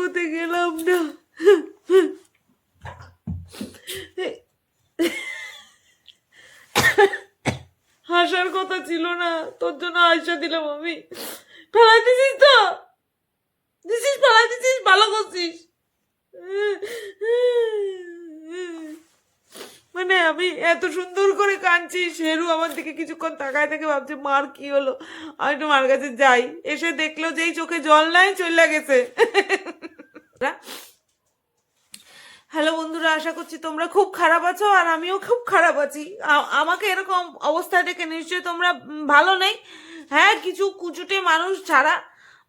এগোতে গেলাম না। হাসার কথা ছিল না, তোর জন্য হাসা দিলাম আমি। ফেলাই দিছিস তো, ফেলাই দিছিস, ভালো করছিস। মানে আমি এত সুন্দর করে কাঁদছি, শেরু আমার দিকে কিছুক্ষণ তাকায় থেকে ভাবছে মার কি হলো। আমি একটু মার কাছে যাই, এসে দেখলো যেই চোখে জল নাই, চলে গেছে। হ্যালো বন্ধুরা, আশা করছি তোমরা খুব খারাপ আছো আর আমিও খুব খারাপ আছি। আমাকে এরকম অবস্থায় দেখে নিশ্চয়ই তোমরা ভালো নেই। হ্যাঁ, কিছু কুচুটে মানুষ ছাড়া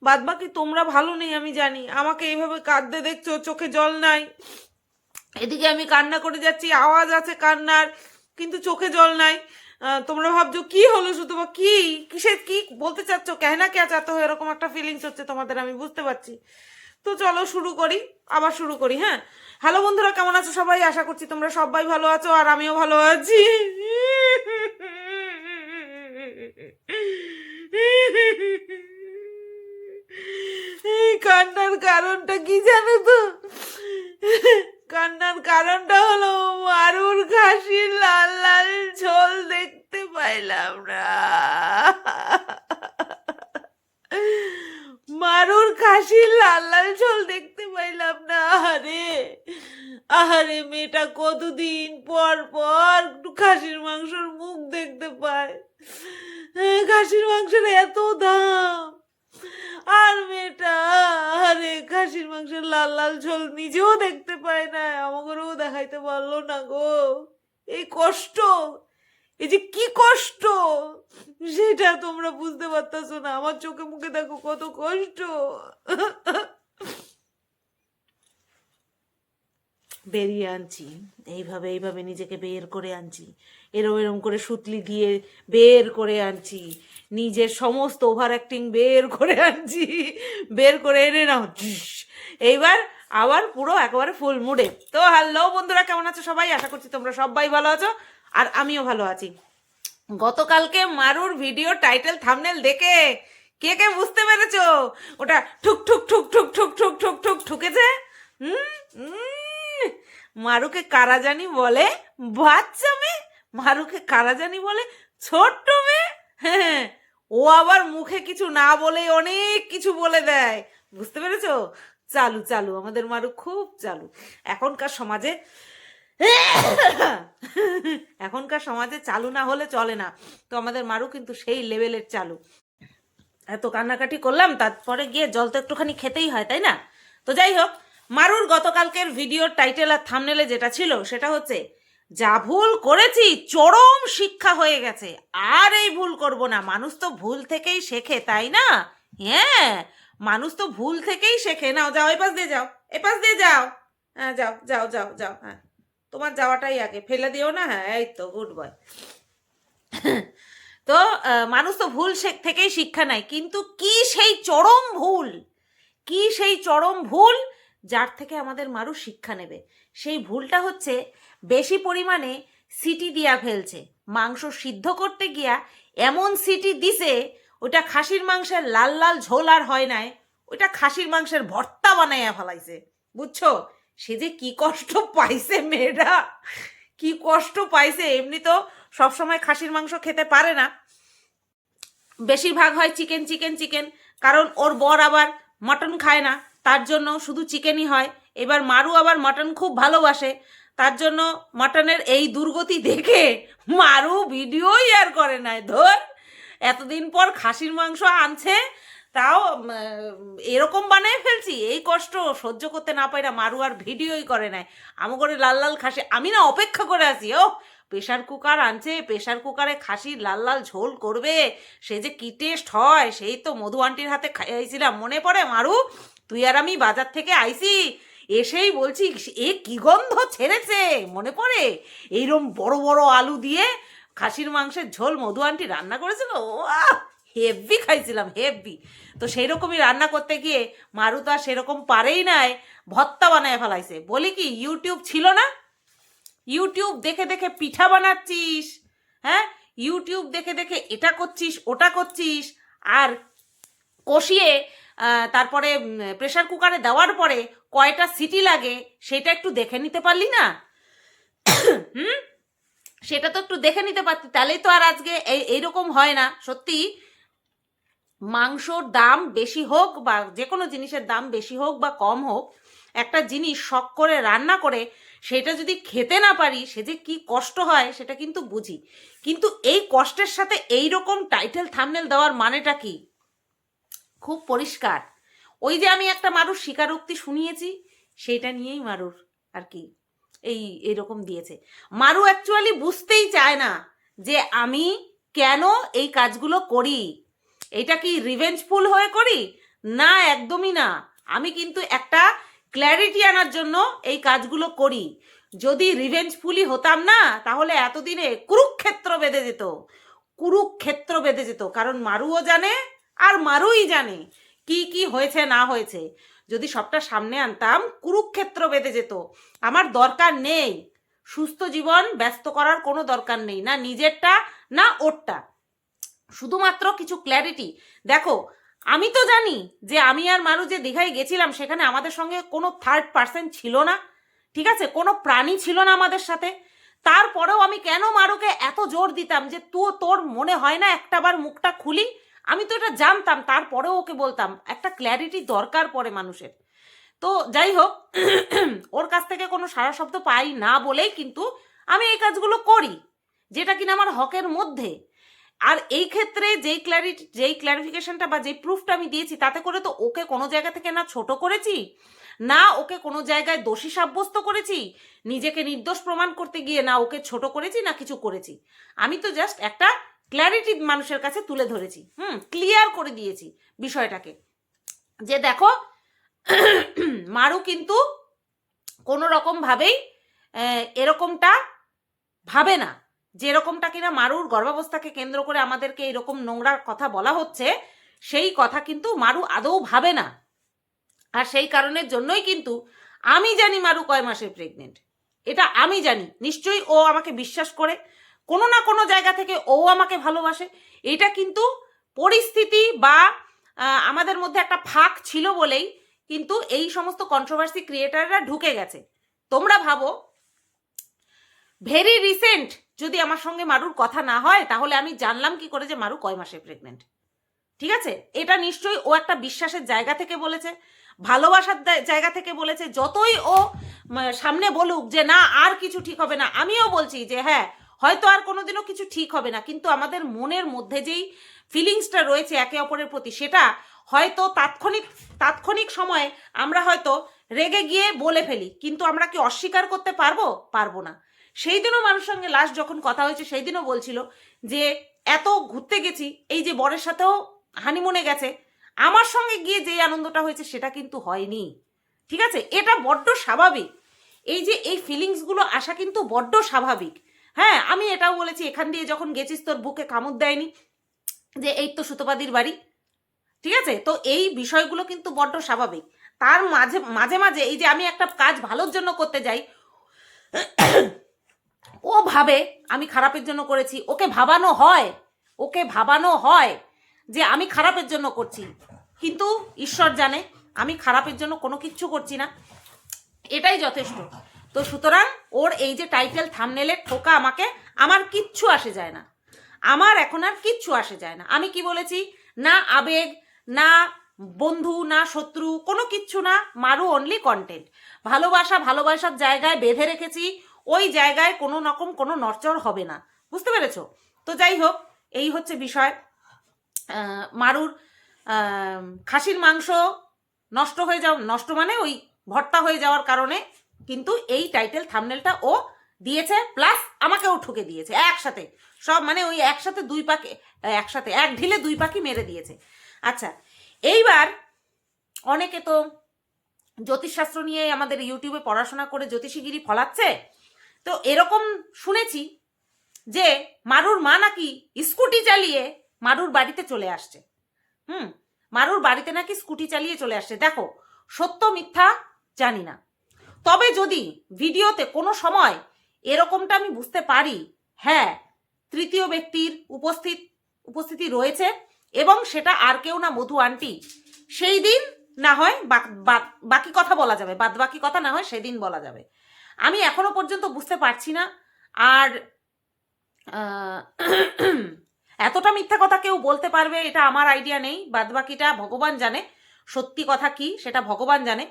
বাদ বাকি তোমরা ভালো নেই আমি জানি। আমাকে এইভাবে কাঁদতে দেখছো, চোখে জল নাই, এদিকে আমি কান্না করে যাচ্ছি, আওয়াজ আছে কান্নার, কিন্তু চোখে জল নাই। তোমরা ভাবছো কি হলো, শুধু বা কি কিসের কি বলতে চাচ্ছ, কেনা কে চাচ্ছ, এরকম একটা ফিলিংস হচ্ছে তোমাদের, আমি বুঝতে পারছি। তো চলো শুরু করি, আবার শুরু করি। হ্যাঁ, হ্যালো বন্ধুরা, কেমন আছো সবাই? আশা করছি তোমরা সবাই ভালো আছো আর আমিও ভালো আছি। এই কান্নার কারণটা কি জানো তো? কান্নার কারণটা হলো মারুর ঘাসির লাল লাল ঝোল দেখতে পাইলাম না। মারুর খাসির লাল লাল ঝোল দেখতে পাইলাম না। আরে আরে, মেয়েটা কতদিন পর পর একটু খাসির মাংসের মুখ দেখতে পায়। খাসির মাংসের এত দাম, আর মেয়েটা আরে খাসির মাংসের লাল লাল ঝোল নিজেও দেখতে পায় না, আমাকেও দেখাইতে পারলো না গো। এই কষ্ট, এই যে কি কষ্ট, সেটা তোমরা বুঝতে পারতেছো না। আমার চোখে মুখে দেখো কত কষ্ট। বেরিয়ে আনছি, এইভাবে এইভাবে নিজেকে বের করে আনছি, এরম এরম করে সুতলি দিয়ে বের করে আনছি, নিজের সমস্ত ওভার অ্যাক্টিং বের করে আনছি, বের করে এনে নাও। এইবার আবার পুরো একেবারে ফুল মুডে। তো হ্যালো বন্ধুরা, কেমন আছো সবাই? আশা করছি তোমরা সবাই ভালো আছো আর আমিও ভালো আছি। গতকালকে মারুর ভিডিও টাইটেল থাম্বনেল দেখে কে কে বুঝতে পেরেছো ওটা ঠুক ঠুক ঠুক ঠুক ঠুক ঠুক ঠুক ঠুক ঠুকেছে? মারুকে কারা জানি বলে বাচ্চা মেয়ে, মারুকে কারা জানি বলে ছোট্ট মেয়ে। হ্যাঁ, ও আবার মুখে কিছু না বলে অনেক কিছু বলে দেয়, বুঝতে পেরেছো? চালু চালু, আমাদের মারু খুব চালু। এখনকার সমাজে এখনকার সমাজে চালু না হলে চলে না, তো আমাদের মারু কিন্তু সেই লেভেলের চালু। এত কান্নাকাটি করলাম, তারপরে গিয়ে জল তো একটুখানি খেতেই হয়, তাই না? তো যাই হোক, মারুর গতকালকের ভিডিওর টাইটেল আর থাম্বনেলে যেটা ছিল সেটা হচ্ছে যা ভুল করেছি চরম শিক্ষা হয়ে গেছে, আর এই ভুল করব না। মানুষ তো ভুল থেকেই শেখে, তাই না? হ্যাঁ, মানুষ তো ভুল থেকেই শেখে। নাও যাও, এপাশ দিয়ে যাও, এপাশ দিয়ে যাও। হ্যাঁ যাও যাও যাও যাও, হ্যাঁ তোমার যাওয়াটাই আগে, ফেলে দিও না। হ্যাঁ, এই তো গুড বয়। তো মানুষ তো ভুল থেকেই শিক্ষা নেয়, কিন্তু কি সেই চরম ভুল, কি সেই চরম ভুল যার থেকে আমাদের মারু শিক্ষা নেবে? সেই ভুলটা হচ্ছে বেশি পরিমাণে সিটি দিয়া ফেলছে। মাংস সিদ্ধ করতে গিয়া এমন সিটি দিছে, ওটা খাসির মাংসের লাল লাল ঝোল আর হয় নাই, ওইটা খাসির মাংসের ভর্তা বানাইয়া ফেলাইছে, বুঝছো? সে যে কি কষ্ট পাইছে মেয়েটা, কি কষ্ট পাইছে। এমনি তো সবসময় খাসির মাংস খেতে পারে না, বেশিরভাগ হয় চিকেন চিকেন চিকেন, কারণ ওর বর আবার মটন খায় না, তার জন্য শুধু চিকেনই হয়। এবার মারু আবার মটন খুব ভালোবাসে, তার জন্য মটনের এই দুর্গতি দেখে মারু ভিডিওই আর করে নাই। ধর, এতদিন পর খাসির মাংস আনছে, তাও এরকম বানিয়ে ফেলছি, এই কষ্ট সহ্য করতে না পাইরা মারু আর ভিডিওই করে নাই। আমি করে লাল লাল খাসি, আমি না অপেক্ষা করে আছি, ও প্রেশার কুকার আনছে, প্রেশার কুকারে খাসির লাল লাল ঝোল করবে, সে যে কি টেস্ট হয়, সেই তো মধু আন্টির হাতে খাইয়েছিলাম, মনে পড়ে মারু? তুই আর আমি বাজার থেকে আইছি, এসেই বলছি এ কি গন্ধ ছেড়েছে, মনে পড়ে? এইরকম বড় বড় আলু দিয়ে খাসির মাংসের ঝোল মধু আন্টি রান্না করেছিল, ও হেভি খাইছিলাম, হেভি। তো সেই রকমই রান্না করতে গিয়ে মারু তো আর সেরকম পারেই নাই, ভর্তা বানায় ফেলাইছে। বলি কি, ইউটিউব ছিল না? ইউটিউব দেখে দেখে পিঠা বানাচ্ছিস, হ্যাঁ, ইউটিউব দেখে দেখে এটা করছিস ওটা করছিস, আর কষিয়ে তারপরে প্রেসার কুকারে দেওয়ার পরে কয়টা সিটি লাগে সেটা একটু দেখে নিতে পারলি না? হুম, সেটা তো একটু দেখে নিতে পারতি, তাহলেই তো আর আজকে এইরকম হয় না। সত্যি মাংসর দাম বেশি হোক বা যে কোনো জিনিসের দাম বেশি হোক বা কম হোক, একটা জিনিস শখ করে রান্না করে সেটা যদি খেতে না পারি সে যে কি কষ্ট হয় সেটা কিন্তু বুঝি। কিন্তু এই কষ্টের সাথে এই রকম টাইটেল থাম্বনেল দেওয়ার মানেটা কি? খুব পরিষ্কার। ওই যে আমি একটা মারুর স্বীকারোক্তি শুনিয়েছি, সেইটা নিয়েই মারুর আর কি এইরকম দিয়েছে। মারু অ্যাকচুয়ালি বুঝতেই চায় না যে আমি কেন এই কাজগুলো করি। এটা কি রিভেঞ্জফুল হয়ে করি? না, একদমই না। আমি কিন্তু একটা ক্ল্যারিটি আনার জন্য এই কাজগুলো করি। যদি রিভেঞ্জফুলি হতাম না তাহলে এতদিনে কুরুক্ষেত্র বেঁধে যেত, কুরুক্ষেত্র বেঁধে যেত। কারণ মারুও জানে আর মারুই জানে কি কি হয়েছে না হয়েছে। যদি সবটা সামনে আনতাম কুরুক্ষেত্র বেঁধে যেত। আমার দরকার নেই, সুস্থ জীবন ব্যস্ত করার কোনো দরকার নেই, না নিজেরটা না ওরটা, শুধুমাত্র কিছু ক্ল্যারিটি। দেখো, আমি তো জানি যে আমি আর মারু যে দীঘায় গেছিলাম সেখানে আমাদের সঙ্গে কোনো থার্ড পার্সন ছিল না, ঠিক আছে, কোনো প্রাণী ছিল না আমাদের সাথে। তারপরেও আমি কেন মারুকে এত জোর দিতাম যে তোর মনে হয় না একটাবার মুখটা খুলি? আমি তো এটা জানতাম, তারপরেও ওকে বলতাম। একটা ক্ল্যারিটি দরকার পড়ে মানুষের। তো যাই হোক, ওর কাছ থেকে কোনো সারা শব্দ পাই না বলেই কিন্তু আমি এই কাজগুলো করি, যেটা কিনা আমার হকের মধ্যে। আর এই ক্ষেত্রে যেই ক্ল্যারিফিকেশনটা বা যেই প্রুফটা আমি দিয়েছি, তাতে করে তো ওকে কোনো জায়গা থেকে না ছোট করেছি, না ওকে কোনো জায়গায় দোষী সাব্যস্ত করেছি, নিজেকে নির্দোষ প্রমাণ করতে গিয়ে না ওকে ছোট করেছি না কিছু করেছি। আমি তো জাস্ট একটা ক্ল্যারিটি মানুষের কাছে তুলে ধরেছি, ক্লিয়ার করে দিয়েছি বিষয়টাকে, যে দেখো মারু কিন্তু কোনো রকমভাবেই এরকমটা ভাবে না। যেরকমটা কিনা মারুর গর্ভাবস্থাকে কেন্দ্র করে আমাদেরকে এরকম নোংরা কথা বলা হচ্ছে, সেই কথা কিন্তু মারু আদৌ ভাবে না। আর সেই কারণের জন্যই কিন্তু আমি জানি মারু কয় মাসের প্রেগনেন্ট, এটা আমি জানি। নিশ্চয়ই ও আমাকে বিশ্বাস করে, কোনো না কোনো জায়গা থেকে ও আমাকে ভালোবাসে। এটা কিন্তু পরিস্থিতি বা আমাদের মধ্যে একটা ফাঁক ছিল বলেই কিন্তু এই সমস্ত কন্ট্রোভার্সি ক্রিয়েটাররা ঢুকে গেছে। তোমরা ভাবো, ভেরি রিসেন্ট যদি আমার সঙ্গে মারুর কথা না হয় তাহলে আমি জানলাম কি করে যে মারু কয় মাসে প্রেগনেন্ট? ঠিক আছে, এটা নিশ্চয়ই ও একটা বিশ্বাসের জায়গা থেকে বলেছে, ভালোবাসার জায়গা থেকে বলেছে। যতই ও সামনে বলুক যে না আর কিছু ঠিক হবে না, আমিও বলছি যে হ্যাঁ হয়তো আর কোনোদিনও কিছু ঠিক হবে না, কিন্তু আমাদের মনের মধ্যে যেই ফিলিংসটা রয়েছে একে অপরের প্রতি, সেটা হয়তো তাৎক্ষণিক সময়ে আমরা হয়তো রেগে গিয়ে বলে ফেলি, কিন্তু আমরা কি অস্বীকার করতে পারবো না। সেই দিনও মানুষের সঙ্গে লাস্ট যখন কথা হয়েছে সেই দিনও বলছিল যে এত ঘুরতে গেছি, এই যে বরের সাথেও হানিমুনে গেছে, আমার সঙ্গে গিয়ে যে আনন্দটা হয়েছে সেটা কিন্তু হয়নি। ঠিক আছে, এটা বড্ড স্বাভাবিক। এই যে এই ফিলিংসগুলো আসা কিন্তু বড্ড স্বাভাবিক। হ্যাঁ, আমি এটাও বলেছি এখান দিয়ে যখন গেছিস তোর বুকে কামড় দেয়নি, যে এই তো সুতোপাদির বাড়ি। ঠিক আছে, তো এই বিষয়গুলো কিন্তু বড্ড স্বাভাবিক। তার মাঝে মাঝে এই যে আমি একটা কাজ ভালোর জন্য করতে যাই, ও ভাবে আমি খারাপের জন্য করেছি, ওকে ভাবানো হয় যে আমি খারাপের জন্য করছি, কিন্তু ঈশ্বর জানে আমি খারাপের জন্য কোনো কিচ্ছু করছি না, এটাই যথেষ্ট। তো সুতরাং ওর এই যে টাইটেল থাম্বনেলের ঠোকা আমার কিচ্ছু আসে যায় না, আমার এখন আর কিচ্ছু আসে যায় না। আমি কি বলেছি, না আবেগ, না বন্ধু, না শত্রু, কোনো কিচ্ছু না, মারু অনলি কন্টেন্ট। ভালোবাসার জায়গায় বেঁধে রেখেছি, ওই জায়গায় কোনো রকম কোনো নড়চড় হবে না, বুঝতে পেরেছো? তো যাই হোক, এই হচ্ছে বিষয়। মারুর খাসির মাংস নষ্ট মানে ওই ভর্তা হয়ে যাওয়ার কারণে কিন্তু এই টাইটেল থাম্বনেলটা ও দিয়েছে, প্লাস আমাকেও ঠুকে দিয়েছে একসাথে। সব মানে ওই একসাথে এক ঢিলে দুই পাখি মেরে দিয়েছে। আচ্ছা, এইবার অনেকে তো জ্যোতিষশাস্ত্র নিয়ে আমাদের ইউটিউবে পড়াশোনা করে জ্যোতিষীগিরি ফলাচ্ছে। তো এরকম শুনেছি যে মারুর মা নাকি স্কুটি চালিয়ে মারুর বাড়িতে চলে আসছে। মারুর বাড়িতে নাকি স্কুটি চালিয়ে চলে আসছে। দেখো, সত্য মিথ্যা জানি না, তবে যদি ভিডিওতে কোনো সময় এরকমটা আমি বুঝতে পারি, হ্যাঁ তৃতীয় ব্যক্তির উপস্থিতি রয়েছে এবং সেটা আর কেউ না, মধু আন্টি সেই দিন না হয় বাকি কথা বলা যাবে, বাদ বাকি কথা না হয় সেদিন বলা যাবে। আমি এখনো পর্যন্ত বুঝতে পারছি না। আর এতটা মিথ্যা কথা কেউ বলতে পারবে এটা আমার আইডিয়া নেই, বাদ বাকিটা ভগবান জানে, সত্যি কথা কি সেটা ভগবান জানে।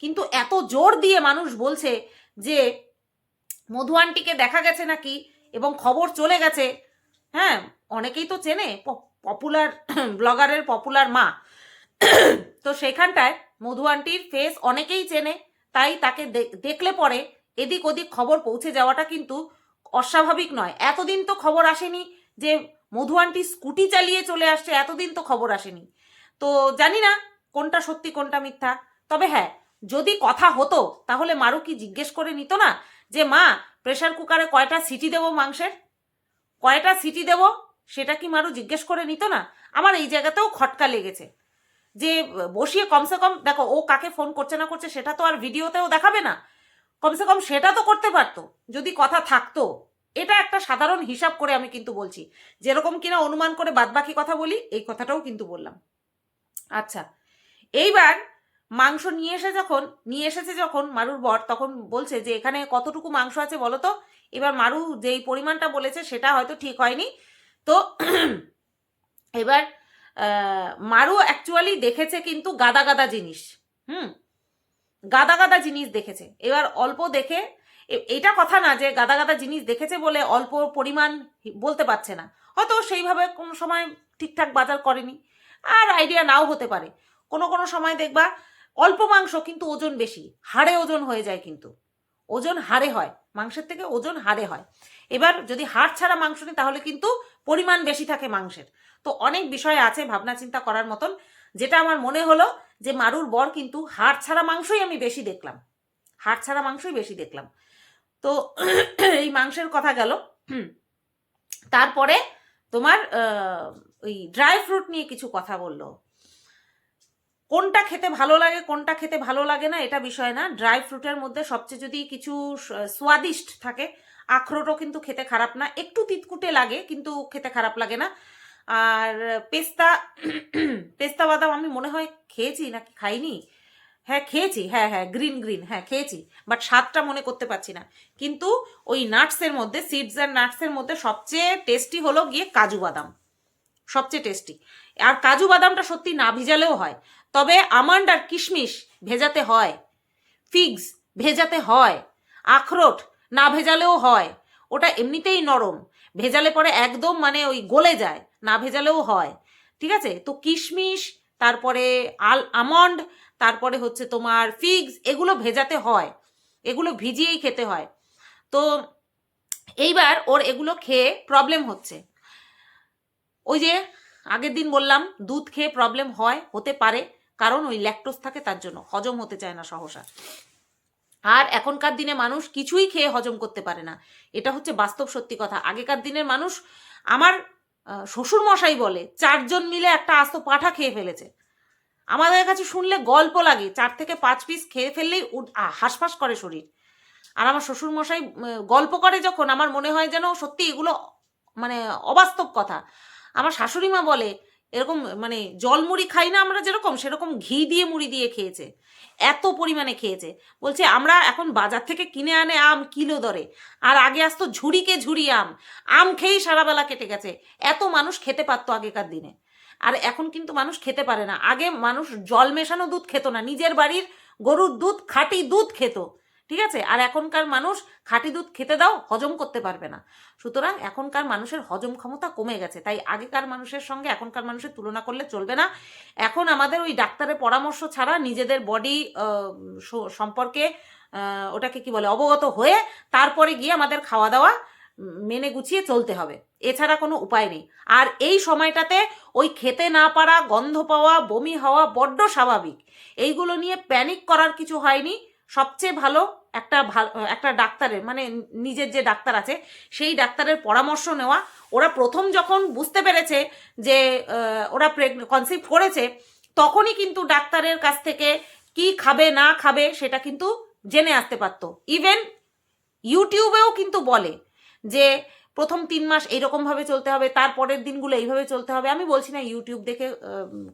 কিন্তু এত জোর দিয়ে মানুষ বলছে যে মধু আন্টিকে দেখা গেছে নাকি, এবং খবর চলে গেছে। হ্যাঁ, অনেকেই তো চেনে, পপুলার ব্লগারের পপুলার মা, তো সেখানটায় মধু আন্টির ফেস অনেকেই চেনে, তাই তাকে দেখলে পরে এদিক ওদিক খবর পৌঁছে যাওয়াটা কিন্তু অস্বাভাবিক নয়। এতদিন তো খবর আসেনি যে মধু আন্টি স্কুটি চালিয়ে চলে আসছে, এতদিন তো খবর আসেনি। তো জানি না কোনটা সত্যি কোনটা মিথ্যা। তবে হ্যাঁ, যদি কথা হতো তাহলে মারু কি জিজ্ঞেস করে নিত না যে মা প্রেসার কুকারে কয়টা সিটি দেবো, মাংসের কয়টা সিটি দেব, সেটা কি মারু জিজ্ঞেস করে নিত না? আমার এই জায়গাতেও খটকা লেগেছে যে বসিয়ে কমসে কম, দেখো ও কাকে ফোন করছে না করছে সেটা তো আর ভিডিওতেও দেখাবে না, কমসে কম সেটা তো করতে পারতো যদি কথা থাকতো। এটা একটা সাধারণ হিসাব করে আমি কিন্তু বলছি, যেরকম কিনা অনুমান করে বাদবাকি কথা বলি, এই কথাটাও কিন্তু বললাম। আচ্ছা, এইবার মাংস নিয়ে এসেছে যখন মারুর বর, তখন বলছে যে এখানে কতটুকু মাংস আছে বলো তো। এবার মারু যেই পরিমাণটা বলেছে সেটা হয়তো ঠিক হয়নি। তো এবার মারু অ্যাকচুয়ালি দেখেছে কিন্তু গাদা গাদা জিনিস, গাদা গাদা জিনিস দেখেছে। এবার অল্প দেখে, এটা কথা না যে গাদা গাদা জিনিস দেখেছে বলে অল্প পরিমাণ বলতে পারছে না, হয়তো সেইভাবে কোনো সময় ঠিকঠাক বাজার করেনি, আর আইডিয়া নাও হতে পারে। কোনো কোনো সময় দেখবা অল্প মাংস কিন্তু ওজন বেশি, হাড়ে ওজন হয়ে যায়, কিন্তু ওজন হাড়ে হয়, মাংসের থেকে ওজন হাড়ে হয়। এবার যদি হাড় ছাড়া মাংস নিই তাহলে কিন্তু পরিমাণ বেশি থাকে মাংসের। তো অনেক বিষয় আছে ভাবনা চিন্তা করার মতন। যেটা আমার মনে হলো যে মারুর বর কিন্তু হাড় ছাড়া মাংসই আমি বেশি দেখলাম, হাড় ছাড়া মাংসই বেশি দেখলাম। তো এই মাংসের কথা গেল। তারপরে তোমার ওই ড্রাই ফ্রুট নিয়ে কিছু কথা বললো। কোনটা খেতে ভালো লাগে কোনটা খেতে ভালো লাগে না এটা বিষয় না, ড্রাই ফ্রুটের মধ্যে সবচেয়ে যদি কিছু স্বাদিষ্ট থাকে, আখরোটও কিন্তু খেতে খারাপ না, একটু তিতকুটে লাগে কিন্তু খেতে খারাপ লাগে না। আর পেস্তা পেস্তা বাদাম আমি মনে হয় খেয়েছি নাকি খাইনি, হ্যাঁ খেয়েছি, হ্যাঁ হ্যাঁ গ্রিন গ্রিন, হ্যাঁ খেয়েছি, বাট স্বাদটা মনে করতে পারছি না। কিন্তু ওই নাটসের মধ্যে, সিডস অ্যান্ড নাটসের মধ্যে সবচেয়ে টেস্টি হলো গিয়ে কাজু বাদাম, সবচেয়ে টেস্টি। আর কাজু বাদামটা সত্যি না ভিজালেও হয়, তবে আমন্ড আর কিশমিশ ভেজাতে হয়, ফিগস ভেজাতে হয়, আখরোট না ভেজালেও হয়, ওটা এমনিতেই নরম, ভেজালে পরে একদম মানে ওই গলে যায়, না ভেজালেও হয়, ঠিক আছে। তো কিশমিশ, তারপরে আমন্ড, তারপরে হচ্ছে তোমার ফিগস, এগুলো ভেজাতে হয়, এগুলো ভিজিয়েই খেতে হয়। তো এইবার ওর এগুলো খেয়ে প্রবলেম হচ্ছে। ওই যে আগের দিন বললাম দুধ খেয়ে প্রবলেম হতে পারে, কারণ ওই ল্যাকটোজ থাকে, তার জন্য হজম হতে চায় না সহসা। আর এখনকার দিনে মানুষ কিছুই খেয়ে হজম করতে পারে না, এটা হচ্ছে বাস্তব সত্যি কথা। আগেকার দিনের মানুষ, আমার শ্বশুর মশাই বলে 4 জন মিলে একটা আস্ত পাঁঠা খেয়ে ফেলেছে। আমাদের কাছে শুনলে গল্প লাগে, 4 থেকে 5 পিস খেয়ে ফেললেই হাঁসফাঁস করে শরীর। আর আমার শ্বশুর মশাই গল্প করে যখন, আমার মনে হয় যেন সত্যি এগুলো মানে অবাস্তব কথা। আমার শাশুড়ি মা বলে এরকম মানে জল মুড়ি খাই না আমরা যেরকম, সেরকম ঘি দিয়ে মুড়ি দিয়ে খেয়েছে, এত পরিমাণে খেয়েছে। বলছে আমরা এখন বাজার থেকে কিনে আনে আম কিলো দরে, আর আগে আসতো ঝুড়িকে ঝুড়ি আম, আম খেয়েই সারাবেলা কেটে গেছে। এত মানুষ খেতে পারতো আগেকার দিনে, আর এখন কিন্তু মানুষ খেতে পারে না। আগে মানুষ জল মেশানো দুধ খেত না, নিজের বাড়ির গরুর দুধ, খাঁটি দুধ খেত, ঠিক আছে। আর এখনকার মানুষ খাঁটি দুধ খেতে দাও হজম করতে পারবে না। সুতরাং এখনকার মানুষের হজম ক্ষমতা কমে গেছে, তাই আগেকার মানুষের সঙ্গে এখনকার মানুষের তুলনা করলে চলবে না। এখন আমাদের ওই ডাক্তারের পরামর্শ ছাড়া নিজেদের বডি সম্পর্কে ওটাকে কি বলে অবগত হয়ে তারপরে গিয়ে আমাদের খাওয়া দাওয়া মেনে গুছিয়ে চলতে হবে, এছাড়া কোনো উপায় নেই। আর এই সময়টাতে ওই খেতে না পারা, গন্ধ পাওয়া, বমি হওয়া বড্ড স্বাভাবিক, এইগুলো নিয়ে প্যানিক করার কিছু হয়নি। সবচেয়ে ভালো একটা ডাক্তারের, মানে নিজের যে ডাক্তার আছে সেই ডাক্তারের পরামর্শ নেওয়া। ওরা প্রথম যখন বুঝতে পেরেছে যে ওরা কনসিভ করেছে, তখনই কিন্তু ডাক্তারের কাছ থেকে কি খাবে না খাবে সেটা কিন্তু জেনে আসতে পারতো। ইভেন ইউটিউবেও কিন্তু বলে যে প্রথম 3 মাস এইরকমভাবে চলতে হবে, তারপরের দিনগুলো এইভাবে চলতে হবে। আমি বলছি না ইউটিউব দেখে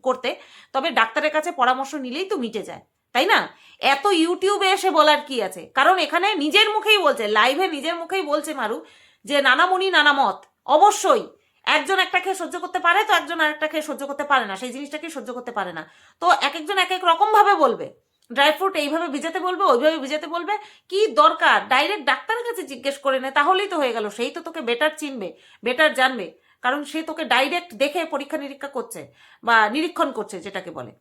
করতে, তবে ডাক্তারের কাছে পরামর্শ নিলেই তো মিটে যায়, তাই না? এত ইউটিউবে এসে বলার কি আছে? কারণ এখানে নিজের মুখেই বলছে, লাইভে নিজের মুখেই বলছে মারু যে নানামণি নানা মত। অবশ্যই একজন একটা খেয়ে সহ্য করতে পারে, তো একজন আরেকটা খেয়ে সহ্য করতে পারে না, সেই জিনিসটাকে সহ্য করতে পারে না। তো এক একজন এক এক রকম ভাবে বলবে। ড্রাই ফ্রুট এইভাবে ভিজাতে বলবে, ওইভাবে ভিজাতে বলবে। কি দরকার? ডাইরেক্ট ডাক্তারের কাছে জিজ্ঞেস করে নে, তাহলেই তো হয়ে গেল। সেই তো তোকে বেটার চিনবে, বেটার জানবে, কারণ সে তোকে ডাইরেক্ট দেখে পরীক্ষা নিরীক্ষা করছে বা নিরীক্ষণ করছে যেটাকে বলে।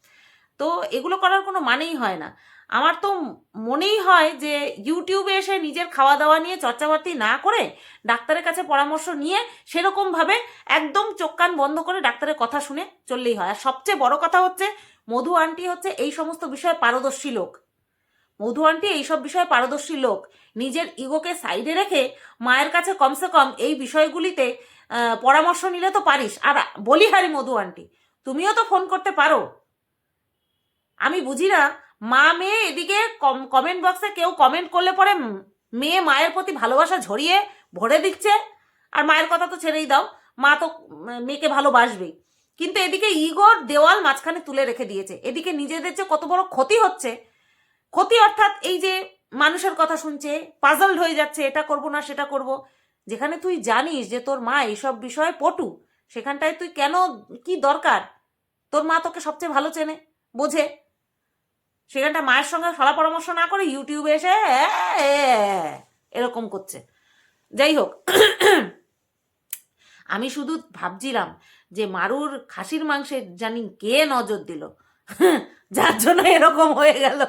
তো এগুলো করার কোনো মানেই হয় না। আমার তো মনেই হয় যে ইউটিউবে এসে নিজের খাওয়া দাওয়া নিয়ে চর্চাবার্তি না করে ডাক্তারের কাছে পরামর্শ নিয়ে সেরকমভাবে একদম চোখ কান বন্ধ করে ডাক্তারের কথা শুনে চললেই হয়। আর সবচেয়ে বড় কথা হচ্ছে মধু আন্টি হচ্ছে এই সমস্ত বিষয়ে পারদর্শী লোক। মধু আন্টি এইসব বিষয়ে পারদর্শী লোক। নিজের ইগোকে সাইডে রেখে মায়ের কাছে কমসে কম এই বিষয়গুলিতে পরামর্শ নিলে তো পারিস। আর বলিহারি মধু আন্টি, তুমিও তো ফোন করতে পারো। আমি বুঝি না, মা মেয়ে এদিকে কমেন্ট বক্সে কেউ কমেন্ট করলে পরে মেয়ে মায়ের প্রতি ভালোবাসা ঝরিয়ে ভরে দিচ্ছে। আর মায়ের কথা তো ছেড়েই দাও, মা তো মেয়েকে ভালোবাসবেই, কিন্তু এদিকে ইগোর দেওয়াল মাঝখানে তুলে রেখে দিয়েছে। এদিকে নিজেদের যে কত বড় ক্ষতি হচ্ছে, ক্ষতি অর্থাৎ এই যে মানুষের কথা শুনছে, পাজলড হয়ে যাচ্ছে, এটা করব না সেটা করব। যেখানে তুই জানিস যে তোর মা এইসব বিষয়ে পটু, সেখানটায় তুই কেন, কি দরকার? তোর মা তোকে সবচেয়ে ভালো চেনে, বোঝে। সেখানটা মায়ের সঙ্গে সলা পরামর্শ না করে ইউটিউবে এসে এরকম করছে। যাই হোক, আমি শুধু ভাবছিলাম যে মারুর খাসির মাংসে জানি কে নজর দিল, যার জন্য এরকম হয়ে গেল।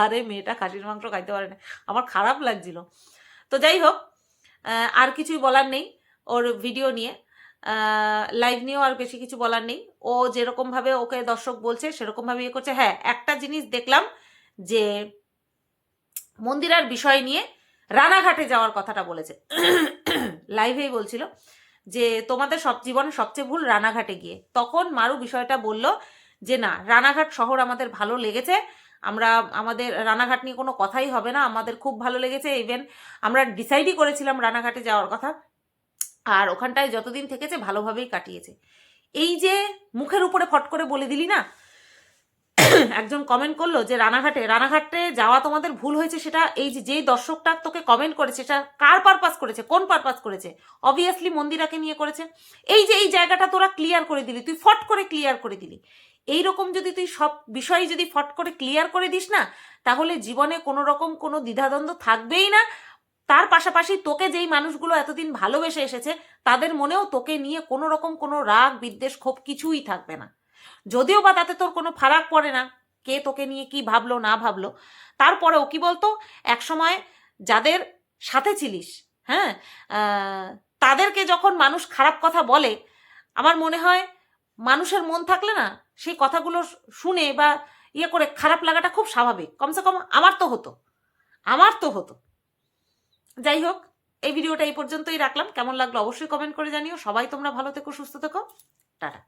আরে মেয়েটা খাসির মাংস খাইতে পারে না, আমার খারাপ লাগছিল। তো যাই হোক, আর কিছুই বলার নেই ওর ভিডিও নিয়ে, লাইভ নিয়েও আর বেশি কিছু বলার নেই। ও যেরকমভাবে ওকে দর্শক বলছে সেরকমভাবে ইয়ে করছে। হ্যাঁ, একটা জিনিস দেখলাম যে মন্দিরার বিষয় নিয়ে রানাঘাটে যাওয়ার কথাটা বলেছে। লাইভেই বলছিল যে তোমাদের সব জীবনে সবচেয়ে ভুল রানাঘাটে গিয়ে। তখন মারু বিষয়টা বলল যে না, রানাঘাট শহর আমাদের ভালো লেগেছে, আমাদের রানাঘাট নিয়ে কোনো কথাই হবে না, আমাদের খুব ভালো লেগেছে। ইভেন আমরা ডিসাইডই করেছিলাম রানাঘাটে যাওয়ার কথা, আর ওখানটায় যতদিন থেকেছে ভালোভাবেই কাটিয়েছে। এই যে মুখের উপরে ফট করে বলে দিলি না, একজন কমেন্ট করলো যে রানাঘাটে যাওয়া তোমাদের ভুল হয়েছে। সেটা এই যেই দর্শকটা তোকে কমেন্ট করেছে, সেটা কার পারপাস করেছে, কোন পারপাস করেছে? অবভিয়াসলি মন্দিরাকে নিয়ে করেছে। এই যে এই জায়গাটা তোরা ক্লিয়ার করে দিলি, তুই ফট করে ক্লিয়ার করে দিলি। এইরকম যদি তুই সব বিষয় যদি ফট করে ক্লিয়ার করে দিস না, তাহলে জীবনে কোনো রকম কোনো দ্বিধাদ্বন্দ্ব থাকবেই না। তার পাশাপাশি তোকে যেই মানুষগুলো এতদিন ভালোবেসে এসেছে, তাদের মনেও তোকে নিয়ে কোনো রকম কোনো রাগ বিদ্বেষ ক্ষোভ কিছুই থাকবে না। যদিও বা তাতে তোর কোনো ফারাক পড়ে না কে তোকে নিয়ে কি ভাবলো না ভাবলো, তারপরেও কি বলতো, একসময় যাদের সাথে ছিলিস, হ্যাঁ, তাদেরকে যখন মানুষ খারাপ কথা বলে, আমার মনে হয় মানুষের মন থাকলে না সেই কথাগুলো শুনে বা ইয়ে করে খারাপ লাগাটা খুব স্বাভাবিক। কমসে কম আমার তো হতো। যাই হোক, এই ভিডিওটা এই পর্যন্তই রাখলাম। কেমন লাগলো অবশ্যই কমেন্ট করে জানিও। সবাই তোমরা ভালো থেকো, সুস্থ থেকো, টাটা।